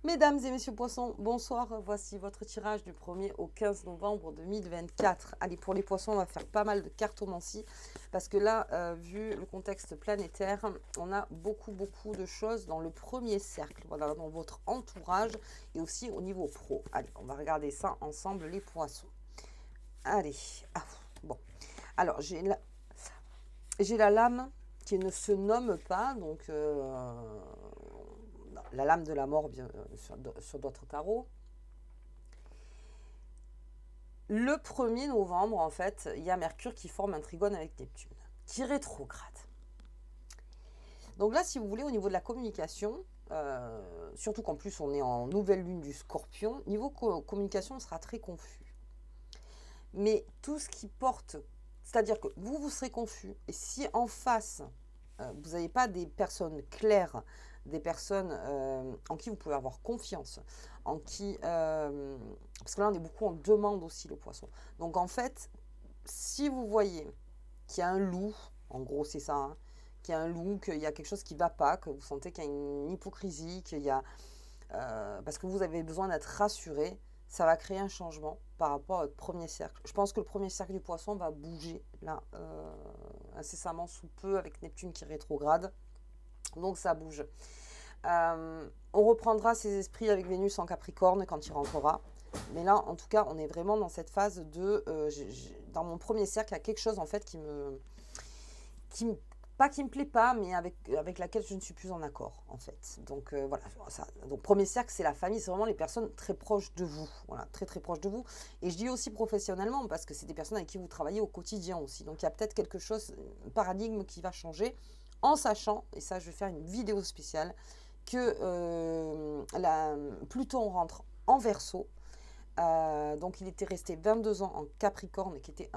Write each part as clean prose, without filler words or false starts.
Mesdames et messieurs poissons, bonsoir. Voici votre tirage du 1er au 15 novembre 2024. Allez, pour les poissons, on va faire pas mal de cartomancie parce que là, vu le contexte planétaire, on a beaucoup de choses dans le premier cercle, voilà, dans votre entourage et aussi au niveau pro. Allez, on va regarder ça ensemble, les poissons. Allez, bon. Alors, j'ai la lame qui ne se nomme pas, donc la lame de la mort bien, sur d'autres tarots. Le 1er novembre, en fait, il y a Mercure qui forme un trigone avec Neptune, qui rétrograde. Donc là, si vous voulez, au niveau de la communication, surtout qu'en plus on est en nouvelle lune du Scorpion, niveau communication, on sera très confus. Mais tout ce qui porte, c'est-à-dire que vous serez confus, et si en face, vous n'avez pas des personnes claires, des personnes en qui vous pouvez avoir confiance, en qui... parce que là, on est beaucoup en demande aussi, le poisson. Donc, en fait, si vous voyez qu'il y a un loup, en gros, c'est ça, hein, qu'il y a un loup, qu'il y a quelque chose qui ne va pas, que vous sentez qu'il y a une hypocrisie, qu'il y a... parce que vous avez besoin d'être rassuré, ça va créer un changement par rapport à votre premier cercle. Je pense que le premier cercle du poisson va bouger, là, incessamment sous peu, avec Neptune qui rétrograde. Donc ça bouge. On reprendra ses esprits avec Vénus en Capricorne quand il rentrera. Mais là, en tout cas, on est vraiment dans cette phase de... dans mon premier cercle, il y a quelque chose, en fait, pas qui me plaît pas, mais avec laquelle je ne suis plus en accord, en fait. Donc, voilà. Ça. Donc, premier cercle, c'est la famille. C'est vraiment les personnes très proches de vous. Voilà, très proches de vous. Et je dis aussi professionnellement, parce que c'est des personnes avec qui vous travaillez au quotidien aussi. Donc, il y a peut-être quelque chose, un paradigme qui va changer, en sachant, et ça, je vais faire une vidéo spéciale, que Pluton rentre en Verseau. Donc, il était resté 22 ans en Capricorne, qui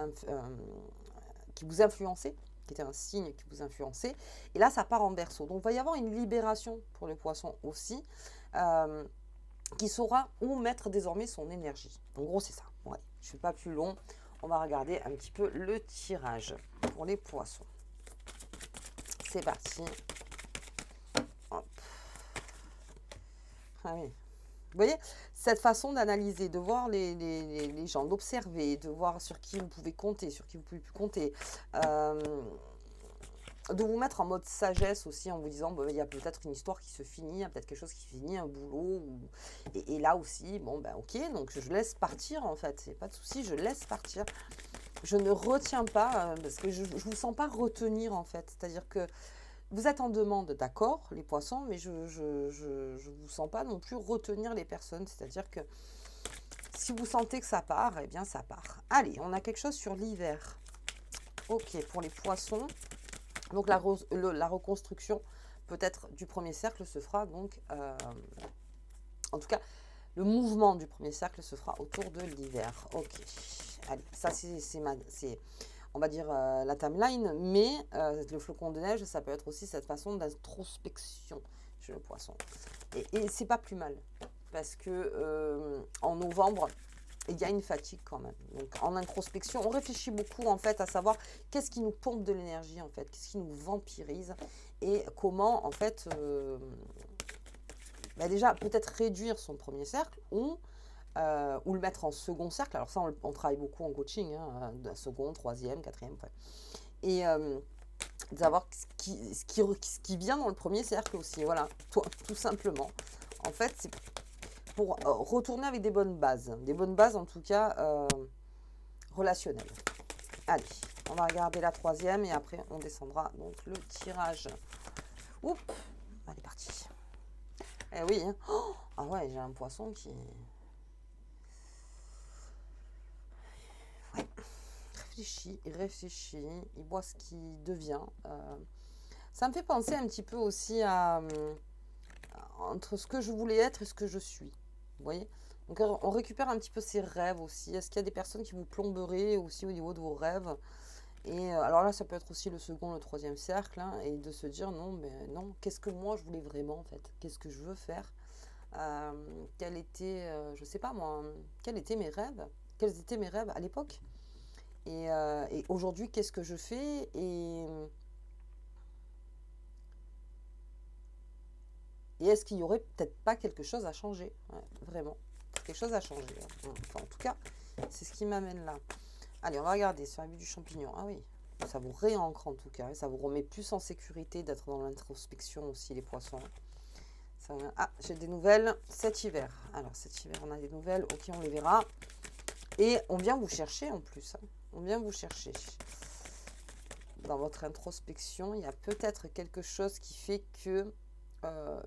vous influençait, qui était un signe qui vous influençait. Et là, ça part en Verseau. Donc, il va y avoir une libération pour le poisson aussi, qui saura où mettre désormais son énergie. En gros, c'est ça. Ouais, je ne suis pas plus long. On va regarder un petit peu le tirage pour les poissons. C'est parti. Hop. Ah oui. Vous voyez, cette façon d'analyser, de voir les gens, d'observer, de voir sur qui vous pouvez compter, sur qui vous ne pouvez plus compter, de vous mettre en mode sagesse aussi en vous disant, il y a peut-être une histoire qui se finit, il y a peut-être quelque chose qui finit, un boulot. Et là aussi, bon, ben ok, donc je laisse partir en fait, c'est pas de souci, je laisse partir. Je ne retiens pas, parce que je ne vous sens pas retenir en fait, c'est-à-dire que vous êtes en demande, d'accord, les poissons, mais je vous sens pas non plus retenir les personnes. C'est-à-dire que si vous sentez que ça part, eh bien ça part. Allez, on a quelque chose sur l'hiver. Ok, pour les poissons. Donc la reconstruction, peut-être du premier cercle, se fera donc... en tout cas, le mouvement du premier cercle se fera autour de l'hiver. Ok, allez, ça c'est on va dire, la timeline, mais le flocon de neige, ça peut être aussi cette façon d'introspection chez le poisson. Et c'est pas plus mal, parce que en novembre, il y a une fatigue quand même. Donc en introspection, on réfléchit beaucoup en fait à savoir qu'est-ce qui nous pompe de l'énergie en fait, qu'est-ce qui nous vampirise et comment en fait, déjà peut-être réduire son premier cercle ou le mettre en second cercle. Alors ça, on travaille beaucoup en coaching, hein, second, troisième, quatrième. Enfin. Et de savoir ce qui vient dans le premier cercle aussi. Voilà, tout simplement. En fait, c'est pour retourner avec des bonnes bases en tout cas relationnelles. Allez, on va regarder la troisième et après on descendra donc le tirage. Oups, allez, parti. Eh oui, hein. Oh, ah ouais, j'ai un poisson qui... Ouais. Il réfléchit, il voit ce qui devient. Ça me fait penser un petit peu aussi à entre ce que je voulais être et ce que je suis. Vous voyez? Donc on récupère un petit peu ses rêves aussi. Est-ce qu'il y a des personnes qui vous plomberaient aussi au niveau de vos rêves? Et alors là, ça peut être aussi le second, le troisième cercle, hein, et de se dire non, mais non, qu'est-ce que moi je voulais vraiment en fait? Qu'est-ce que je veux faire? Quel était, je sais pas moi, quels étaient mes rêves? Quels étaient mes rêves à l'époque? Et aujourd'hui, qu'est-ce que je fais? Et est-ce qu'il y aurait peut-être pas quelque chose à changer? Ouais, vraiment, quelque chose à changer. Enfin, en tout cas, c'est ce qui m'amène là. Allez, on va regarder sur la vue du champignon. Ah oui, ça vous réancre en tout cas. Ça vous remet plus en sécurité d'être dans l'introspection aussi, les poissons. Ah, j'ai des nouvelles cet hiver. Alors, cet hiver, on a des nouvelles. Ok, on les verra. Et on vient vous chercher en plus. On vient vous chercher. Dans votre introspection, il y a peut-être quelque chose qui fait que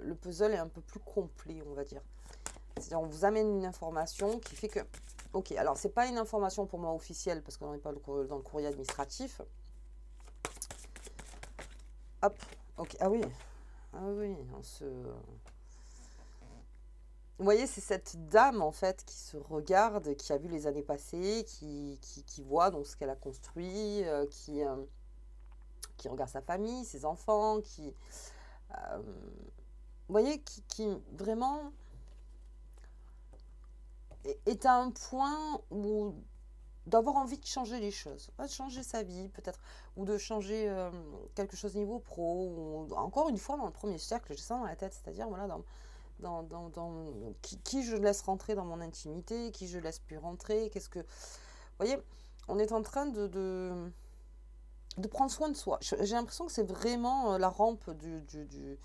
le puzzle est un peu plus complet, on va dire. C'est-à-dire, on vous amène une information qui fait que... Ok, alors, c'est pas une information pour moi officielle, parce qu'on n'est pas dans le courrier administratif. Hop, ok, ah oui. Ah oui, on se... Vous voyez, c'est cette dame, en fait, qui se regarde, qui a vu les années passées, qui voit donc ce qu'elle a construit, qui regarde sa famille, ses enfants, qui... vous voyez, qui vraiment est à un point où d'avoir envie de changer les choses, de changer sa vie peut-être, ou de changer quelque chose niveau pro, ou encore une fois dans le premier cercle, j'ai ça dans la tête, c'est-à-dire voilà, qui je laisse rentrer dans mon intimité, qui je laisse plus rentrer, qu'est-ce que... Vous voyez, on est en train de prendre soin de soi. J'ai l'impression que c'est vraiment la rampe de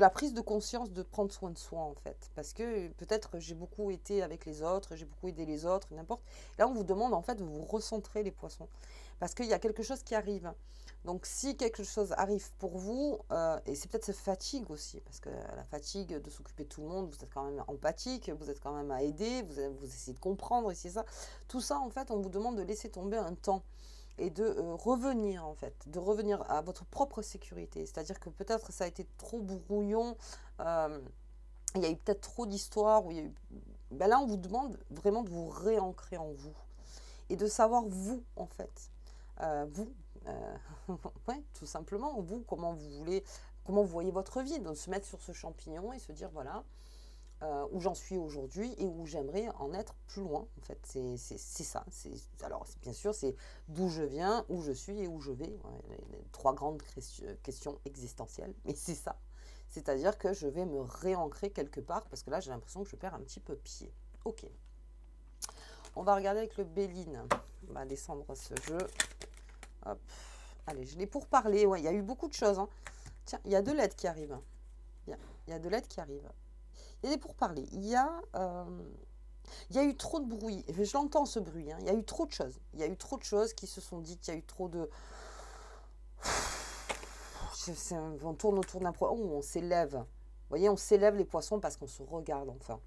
la prise de conscience de prendre soin de soi en fait. Parce que peut-être j'ai beaucoup été avec les autres, j'ai beaucoup aidé les autres, n'importe. Là on vous demande en fait de vous recentrer les poissons. Parce qu'il y a quelque chose qui arrive. Donc si quelque chose arrive pour vous, et c'est peut-être cette fatigue aussi, parce que la fatigue de s'occuper de tout le monde, vous êtes quand même empathique, vous êtes quand même à aider, vous essayez de comprendre, et c'est ça. Tout ça en fait on vous demande de laisser tomber un temps et de revenir en fait, de revenir à votre propre sécurité. C'est-à-dire que peut-être ça a été trop brouillon, il y a eu peut-être trop d'histoires, où il y a eu... Ben là on vous demande vraiment de vous réancrer en vous et de savoir vous en fait, vous, ouais, tout simplement, vous, comment vous voulez, comment vous voyez votre vie, de se mettre sur ce champignon et se dire voilà, où j'en suis aujourd'hui et où j'aimerais en être plus loin. En fait, c'est ça. Alors, bien sûr, c'est d'où je viens, où je suis et où je vais. Ouais, les trois grandes questions existentielles. Mais c'est ça. C'est-à-dire que je vais me réancrer quelque part parce que là, j'ai l'impression que je perds un petit peu pied. Ok. On va regarder avec le Béline. On va descendre ce jeu. Hop. Allez, je l'ai pour parler. Ouais, il y a eu beaucoup de choses. Hein. Tiens, il y a deux lettres qui arrivent. Bien, il y a deux lettres qui arrivent. Il y a des pourparlers. Il y a eu trop de bruit. Je l'entends ce bruit. Hein. Il y a eu trop de choses. Il y a eu trop de choses qui se sont dites. Il y a eu trop de... On tourne autour d'un point. Oh, on s'élève. Vous voyez, on s'élève les poissons parce qu'on se regarde enfin.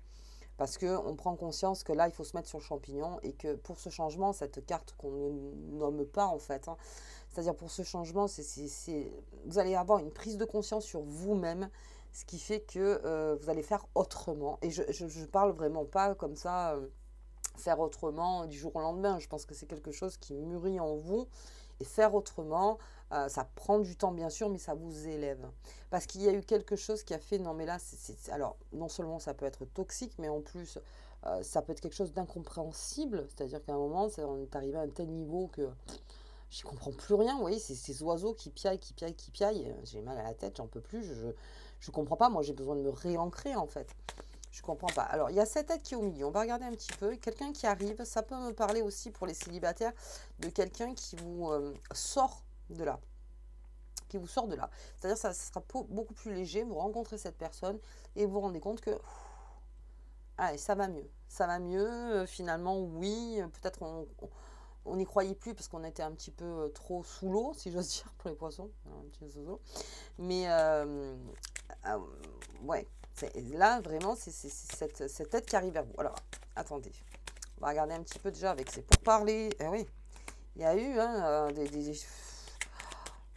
Parce qu'on prend conscience que là, il faut se mettre sur le champignon et que pour ce changement, cette carte qu'on ne nomme pas en fait, hein, c'est-à-dire pour ce changement, vous allez avoir une prise de conscience sur vous-même, ce qui fait que vous allez faire autrement. Et je parle vraiment pas comme ça, faire autrement du jour au lendemain. Je pense que c'est quelque chose qui mûrit en vous. Et faire autrement, ça prend du temps bien sûr, mais ça vous élève. Parce qu'il y a eu quelque chose qui a fait, non mais là, alors non seulement ça peut être toxique, mais en plus, ça peut être quelque chose d'incompréhensible. C'est-à-dire qu'à un moment, on est arrivé à un tel niveau que je ne comprends plus rien. Vous voyez, c'est ces oiseaux qui piaillent, qui piaillent, qui piaillent. J'ai mal à la tête, j'en peux plus. Je ne comprends pas. Moi, j'ai besoin de me réancrer en fait. Je comprends pas. Alors, il y a cette tête qui est au milieu. On va regarder un petit peu. Quelqu'un qui arrive, ça peut me parler aussi pour les célibataires de quelqu'un qui vous sort de là. Qui vous sort de là. C'est-à-dire ça sera beaucoup plus léger. Vous rencontrez cette personne et vous vous rendez compte que allez, ça va mieux. Ça va mieux. Finalement, oui. Peut-être on n'y croyait plus parce qu'on était un petit peu trop sous l'eau, si j'ose dire, pour les poissons. Un petit zozo. Mais ouais. Là, vraiment, c'est cette tête qui arrive vers vous. Alors, attendez. On va regarder un petit peu déjà avec ces pourparlers. Eh oui, il y a eu oh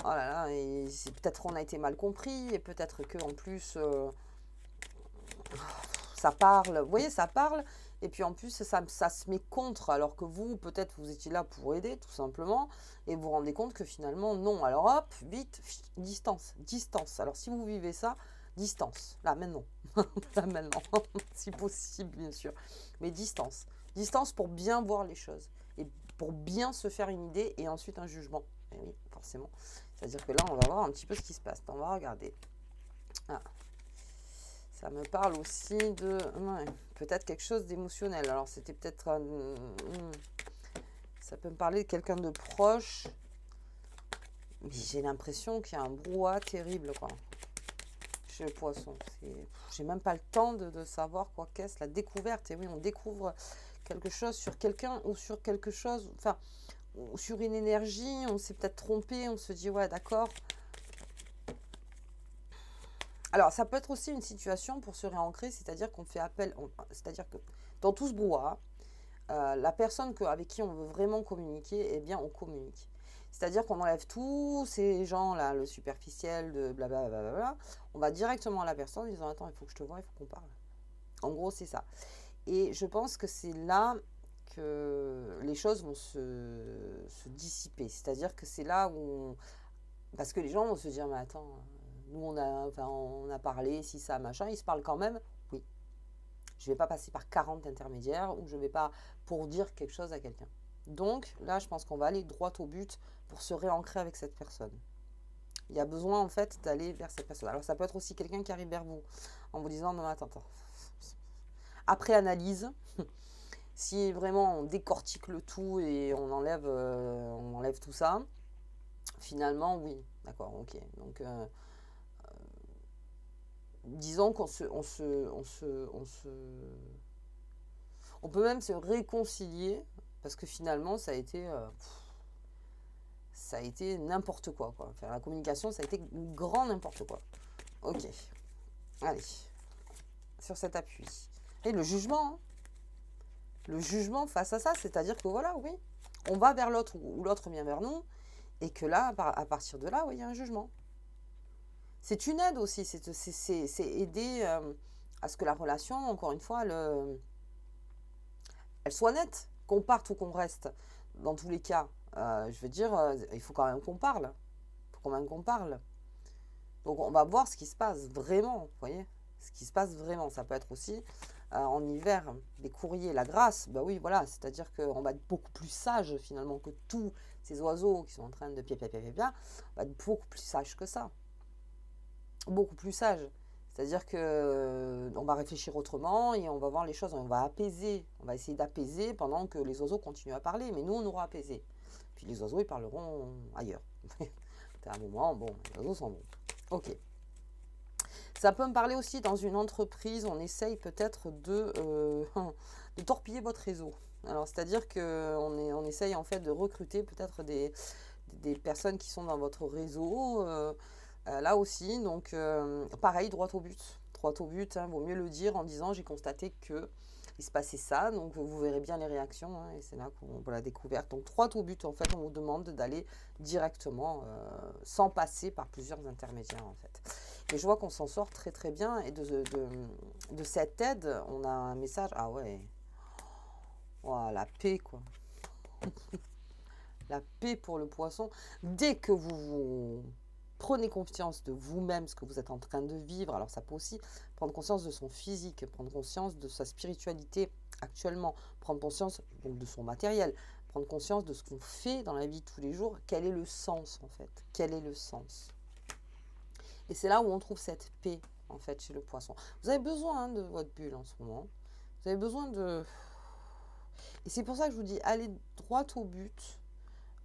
là là, et peut-être qu'on a été mal compris, et peut-être qu'en plus, ça parle. Vous voyez, ça parle, et puis en plus, ça se met contre, alors que vous, peut-être, vous étiez là pour aider, tout simplement, et vous vous rendez compte que finalement, non. Alors hop, vite, distance, distance. Alors si vous vivez ça, distance, là maintenant, là maintenant, si possible bien sûr, mais distance, distance pour bien voir les choses et pour bien se faire une idée et ensuite un jugement. Et oui, forcément, c'est-à-dire que là on va voir un petit peu ce qui se passe. On va regarder. Ah, ça me parle aussi de... ouais, peut-être quelque chose d'émotionnel. Alors, c'était peut-être... ça peut me parler de quelqu'un de proche. Mais j'ai l'impression qu'il y a un brouhaha terrible, quoi. Chez le poisson. J'ai même pas le temps de savoir quoi qu'est-ce, la découverte. Et oui, on découvre quelque chose sur quelqu'un ou sur quelque chose, enfin, ou sur une énergie, on s'est peut-être trompé, on se dit, ouais, d'accord. Alors, ça peut être aussi une situation pour se réancrer, c'est-à-dire qu'on fait appel, c'est-à-dire que dans tout ce brouhaha, la personne avec qui on veut vraiment communiquer, eh bien, on communique. C'est-à-dire qu'on enlève tous ces gens-là, le superficiel, de blablabla. On va directement à la personne en disant, attends, il faut que je te voie, il faut qu'on parle. En gros, c'est ça. Et je pense que c'est là que les choses vont se dissiper. C'est-à-dire que c'est là où parce que les gens vont se dire, mais attends, nous on a parlé, si ça, machin, ils se parlent quand même. Oui. Je ne vais pas passer par 40 intermédiaires ou je ne vais pas pour dire quelque chose à quelqu'un. Donc là, je pense qu'on va aller droit au but pour se réancrer avec cette personne. Il y a besoin en fait d'aller vers cette personne. Alors ça peut être aussi quelqu'un qui arrive vers vous en vous disant, non, attends. Après analyse, si vraiment on décortique le tout et on enlève tout ça, finalement, oui, d'accord, ok. Donc, disons on peut même se réconcilier parce que finalement, ça a été n'importe quoi, quoi. Faire la communication, ça a été grand n'importe quoi. Ok, allez, sur cet appui. Et le jugement, hein. Le jugement face à ça, c'est-à-dire que voilà, oui, on va vers l'autre ou l'autre vient vers nous, et que là, à partir de là, oui, il y a un jugement. C'est une aide aussi, c'est aider à ce que la relation, encore une fois, elle soit nette, qu'on parte ou qu'on reste. Dans tous les cas, je veux dire, il faut quand même qu'on parle. Il faut quand même qu'on parle. Donc on va voir ce qui se passe vraiment, vous voyez, ce qui se passe vraiment. Ça peut être aussi en hiver des courriers, la grâce. Bah oui, voilà, c'est-à-dire qu'on va être beaucoup plus sage finalement que tous ces oiseaux qui sont en train de on va être beaucoup plus sage que ça, beaucoup plus sage. C'est-à-dire que on va réfléchir autrement et on va voir les choses, on va apaiser, on va essayer d'apaiser pendant que les oiseaux continuent à parler, mais nous on aura apaisé. Puis les oiseaux ils parleront ailleurs. À un moment, bon, les oiseaux sont bons. Ok. Ça peut me parler aussi dans une entreprise, on essaye peut-être de torpiller votre réseau. Alors, c'est-à-dire qu'on essaye en fait de recruter peut-être des personnes qui sont dans votre réseau, là aussi. Donc, pareil, droit au but. Droit au but, hein, vaut mieux le dire en disant j'ai constaté que il se passait ça, donc vous verrez bien les réactions, hein, et c'est là qu'on voit la découverte. Donc, droit au but, en fait, on vous demande d'aller directement, sans passer par plusieurs intermédiaires, en fait. Et je vois qu'on s'en sort très très bien, et de cette aide, on a un message, ah ouais, oh, la paix, quoi. La paix pour le poisson. Dès que vous prenez conscience de vous-même, ce que vous êtes en train de vivre, alors ça peut aussi prendre conscience de son physique, prendre conscience de sa spiritualité actuellement, prendre conscience donc de son matériel, prendre conscience de ce qu'on fait dans la vie de tous les jours, quel est le sens en fait, quel est le sens. Et c'est là où on trouve cette paix en fait chez le poisson. Vous avez besoin de votre bulle en ce moment, vous avez besoin de... Et c'est pour ça que je vous dis, allez droit au but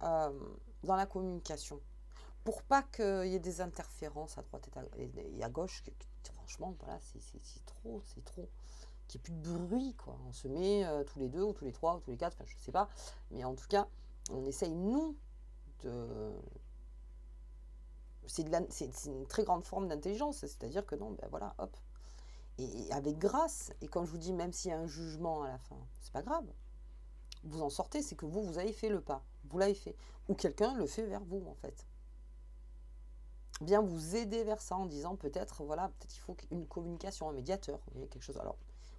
dans la communication. Pour pas qu'il y ait des interférences à droite et à gauche, franchement, voilà, c'est trop, c'est trop. Qu'il n'y ait plus de bruit, quoi. On se met tous les deux, ou tous les trois, ou tous les quatre, enfin, je sais pas. Mais en tout cas, on essaye, nous, de... C'est une très grande forme d'intelligence, c'est-à-dire que non, ben voilà, hop. Et avec grâce, et comme je vous dis, même s'il y a un jugement à la fin, c'est pas grave. Vous en sortez, c'est que vous avez fait le pas. Vous l'avez fait. Ou quelqu'un le fait vers vous, en fait. Bien vous aider vers ça en disant peut-être, voilà, peut-être il faut une communication, un médiateur, vous voyez, quelque chose. Alors,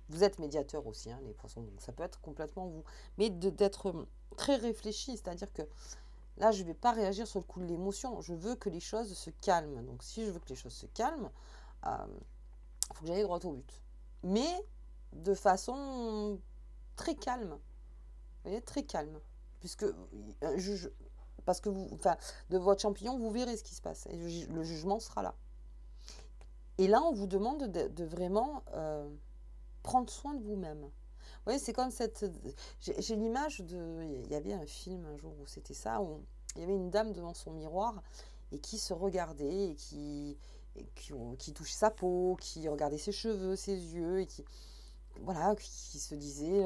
vous êtes médiateur aussi, hein, les poissons, donc ça peut être complètement vous. Mais d'être très réfléchi, c'est-à-dire que là, je ne vais pas réagir sur le coup de l'émotion, je veux que les choses se calment. Donc, si je veux que les choses se calment, il faut que j'aille droit au but. Mais de façon très calme, vous voyez, très calme. Puisque un juge, parce que vous, enfin, de votre champignon, vous verrez ce qui se passe. Et le jugement sera là. Et là, on vous demande de vraiment prendre soin de vous-même. Vous voyez, c'est comme cette... J'ai l'image de... Il y avait un film un jour où c'était ça, où il y avait une dame devant son miroir et qui se regardait qui touchait sa peau, qui regardait ses cheveux, ses yeux, et qui, voilà, qui se disait...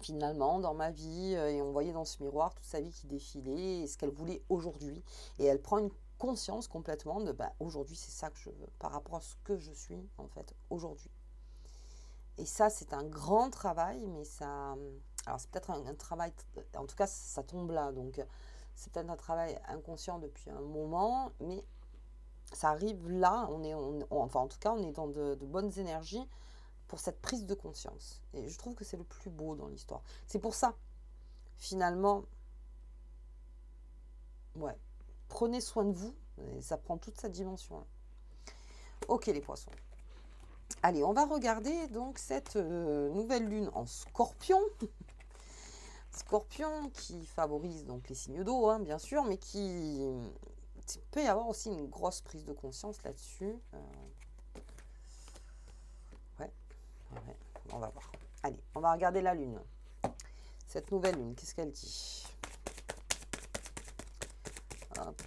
finalement, dans ma vie, et on voyait dans ce miroir toute sa vie qui défilait et ce qu'elle voulait aujourd'hui. Et elle prend une conscience complètement de bah, aujourd'hui, c'est ça que je veux, par rapport à ce que je suis, en fait, aujourd'hui. Et ça, c'est un grand travail, mais ça. Alors, c'est peut-être un travail. En tout cas, ça tombe là. Donc, c'est peut-être un travail inconscient depuis un moment, mais ça arrive là. Enfin, en tout cas, on est dans de bonnes énergies pour cette prise de conscience. Et je trouve que c'est le plus beau dans l'histoire. C'est pour ça, finalement, ouais, prenez soin de vous, et ça prend toute sa dimension. Ok les poissons. Allez, on va regarder donc cette nouvelle lune en Scorpion. Scorpion qui favorise donc les signes d'eau, hein, bien sûr, mais qui... Il peut y avoir aussi une grosse prise de conscience là-dessus. Ouais, on va voir. Allez, on va regarder la lune. Cette nouvelle lune, qu'est-ce qu'elle dit? Hop,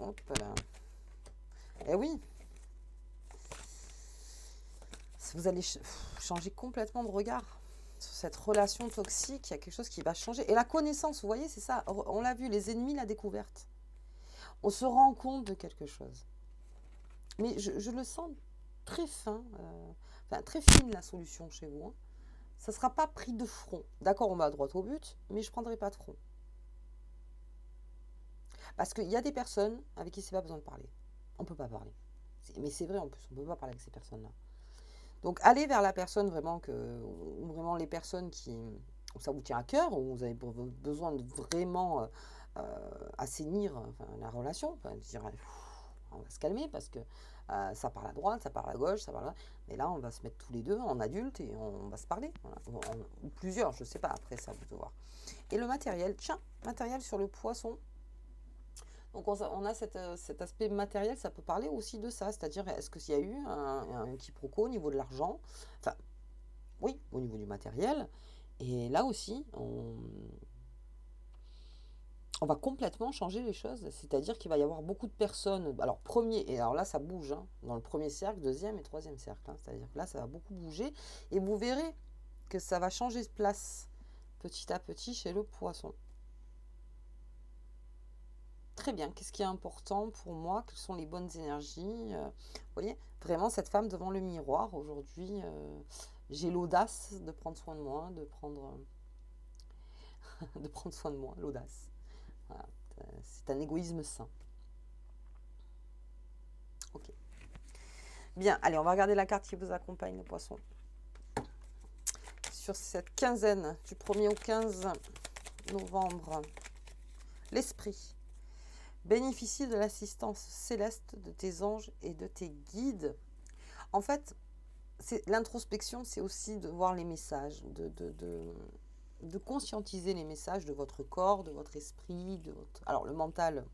hop là. Eh oui, vous allez changer complètement de regard sur cette relation toxique. Il y a quelque chose qui va changer. Et la connaissance, vous voyez, c'est ça. On l'a vu, les ennemis, la découverte. On se rend compte de quelque chose. Mais je le sens très fin, enfin très fine la solution chez vous. Hein. Ça ne sera pas pris de front. D'accord, on va droit au but, mais je ne prendrai pas de front. Parce qu'il y a des personnes avec qui c'est pas besoin de parler. On ne peut pas parler. Mais c'est vrai en plus, on ne peut pas parler avec ces personnes-là. Donc allez vers la personne vraiment ou vraiment les personnes où ça vous tient à cœur, où vous avez besoin de vraiment assainir enfin, la relation, enfin, dire on va se calmer parce que ça parle à droite, ça parle à gauche, ça parle à... Mais là on va se mettre tous les deux en adultes et on va se parler, voilà. Ou plusieurs, je sais pas, après ça vous de voir. Et le matériel, tiens, matériel sur le poisson. Donc on a cet aspect matériel, ça peut parler aussi de ça, c'est-à-dire est-ce qu'il y a eu un quiproquo au niveau de l'argent? Enfin, oui, au niveau du matériel. Et là aussi, on va complètement changer les choses, c'est-à-dire qu'il va y avoir beaucoup de personnes. Alors et alors là ça bouge, hein, dans le premier cercle, deuxième et troisième cercle, hein, c'est-à-dire que là ça va beaucoup bouger, et vous verrez que ça va changer de place petit à petit chez le poisson. Très bien, qu'est-ce qui est important pour moi? Quelles sont les bonnes énergies? Vous voyez, vraiment cette femme devant le miroir, aujourd'hui, j'ai l'audace de prendre soin de moi, de prendre soin de moi, l'audace. Voilà. C'est un égoïsme sain. Ok. Bien, allez, on va regarder la carte qui vous accompagne, le poisson. Sur cette quinzaine, du 1er au 15 novembre, l'esprit. Bénéficie de l'assistance céleste de tes anges et de tes guides. En fait, l'introspection, c'est aussi de voir les messages, de conscientiser les messages de votre corps, de votre esprit, alors le mental,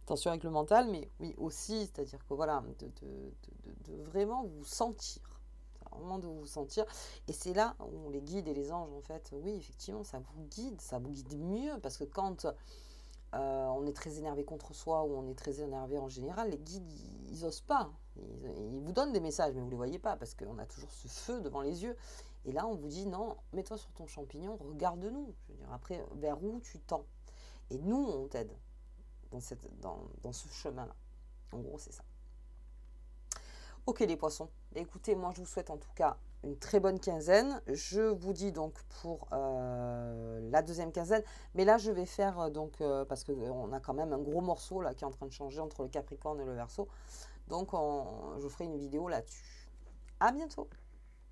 attention avec le mental, mais oui aussi, c'est-à-dire que voilà, de vraiment vous sentir. Vraiment de vous sentir. Et c'est là où les guides et les anges, en fait, oui, effectivement, ça vous guide mieux, parce que quand... on est très énervé contre soi ou on est très énervé en général, les guides, ils n'osent pas. Ils vous donnent des messages, mais vous ne les voyez pas parce qu'on a toujours ce feu devant les yeux. Et là, on vous dit non, mets-toi sur ton champignon, regarde-nous. Je veux dire, après, vers où tu tends. Et nous, on t'aide dans ce chemin-là. En gros, c'est ça. Ok les poissons, écoutez, moi je vous souhaite en tout cas une très bonne quinzaine. Je vous dis donc pour la deuxième quinzaine, mais là je vais faire donc, parce qu'on a quand même un gros morceau là qui est en train de changer entre le Capricorne et le Verseau, donc je ferai une vidéo là-dessus. À bientôt.